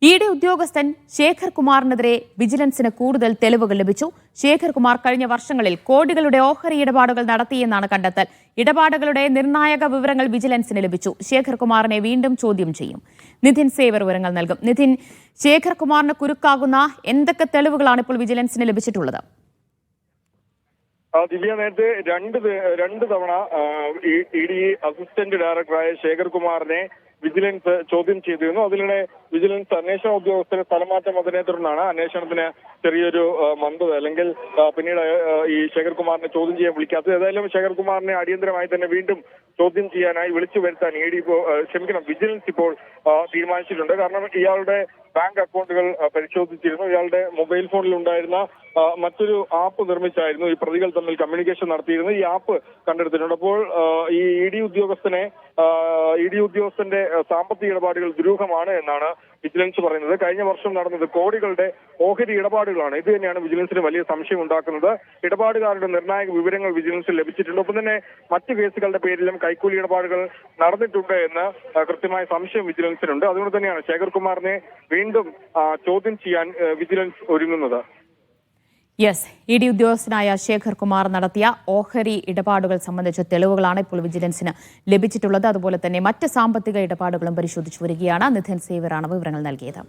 ED ഉദ്യോഗസ്ഥൻ ശേഖർ കുമാറിനെതിരെ വിജിലൻസിന് കൂടുതൽ തെളിവുകൾ ലഭിച്ചു. ശേഖർ കുമാർ കഴിഞ്ഞ വർഷങ്ങളിൽ കോടികളുടെ ഓഹരി ഇടപാടുകൾ നടത്തിയെന്നാണ് കണ്ടെത്തൽ. ഇടപാടുകളുടെ നിർണായക വിവരങ്ങൾ വിജിലൻസിന് ലഭിച്ചു. ശേഖർ കുമാറിനെ വീണ്ടും ചോദ്യം ചെയ്യും. നിധിൻ സേവർ വിവരങ്ങൾ നൽകും. നിധിൻ, ശേഖർ കുമാറിന് കുരുക്കാകുന്ന എന്തൊക്കെ തെളിവുകളാണ് ഇപ്പോൾ വിജിലൻസിന് ലഭിച്ചിട്ടുള്ളത്? ദിവ്യ, നേരത്തെ രണ്ട് തവണ ഇ ഡി അസിസ്റ്റന്റ് ഡയറക്ടറായ ശേഖർ കുമാറിനെ വിജിലൻസ് ചോദ്യം ചെയ്തിരുന്നു. അതിനിടെ വിജിലൻസ് അന്വേഷണ ഉദ്യോഗസ്ഥരെ സ്ഥലമാറ്റം അതിനെ തുടർന്നാണ് അന്വേഷണത്തിന് ചെറിയൊരു മന്ദത, അല്ലെങ്കിൽ പിന്നീട് ഈ ശേഖർ കുമാറിനെ ചോദ്യം ചെയ്യാൻ വിളിക്കാത്തത്. ഏതായാലും ശേഖർ കുമാറിനെ അടിയന്തരമായി തന്നെ വീണ്ടും ചോദ്യം ചെയ്യാനായി വിളിച്ചു വരുത്താൻ വിജിലൻസ് ഇപ്പോൾ തീരുമാനിച്ചിട്ടുണ്ട്. കാരണം ഇയാളുടെ ബാങ്ക് അക്കൗണ്ടുകൾ പരിശോധിച്ചിരുന്നു. ഇയാളുടെ മൊബൈൽ ഫോണിൽ ഉണ്ടായിരുന്ന മറ്റൊരു ആപ്പ് നിർമ്മിച്ചായിരുന്നു ഈ പ്രതികൾ തമ്മിൽ കമ്മ്യൂണിക്കേഷൻ നടത്തിയിരുന്നത്. ഈ ആപ്പ് കണ്ടെടുത്തിട്ടുണ്ട്. അപ്പോൾ ഈ ഇ ഡി ഉദ്യോഗസ്ഥന്റെ സാമ്പത്തിക ഇടപാടുകൾ ദുരൂഹമാണ് എന്നാണ് വിജിലൻസ് പറയുന്നത്. കഴിഞ്ഞ വർഷം നടന്നത് കോടികളുടെ ഓഹരി ഇടപാടുകളാണ്. ഇത് തന്നെയാണ് വിജിലൻസിന് വലിയ സംശയം ഉണ്ടാക്കുന്നത്. ഇടപാടുകാരുടെ നിർണായക വിവരങ്ങൾ വിജിലൻസിൽ ലഭിച്ചിട്ടുണ്ട്. ഒപ്പം തന്നെ മറ്റ് കേസുകളുടെ പേരിലും കൈക്കൂലി ഇടപാടുകൾ നടന്നിട്ടുണ്ട് എന്ന് കൃത്യമായ സംശയം വിജിലൻസിനുണ്ട്. അതുകൊണ്ട് തന്നെയാണ് ശേഖർ കുമാറിനെ വീണ്ടും ചോദ്യം ചെയ്യാൻ വിജിലൻസ് ഒരുങ്ങുന്നത്. യെസ്, ഇ ഡി ഉദ്യോഗസ്ഥനായ ശേഖർ കുമാർ നടത്തിയ ഓഹരി ഇടപാടുകൾ സംബന്ധിച്ച തെളിവുകളാണ് ഇപ്പോൾ വിജിലൻസിന് ലഭിച്ചിട്ടുള്ളത്. അതുപോലെ തന്നെ മറ്റ് സാമ്പത്തിക ഇടപാടുകളും പരിശോധിച്ചു വരികയാണ്. നിധിൻ സേവറാണ് വിവരങ്ങൾ നൽകിയത്.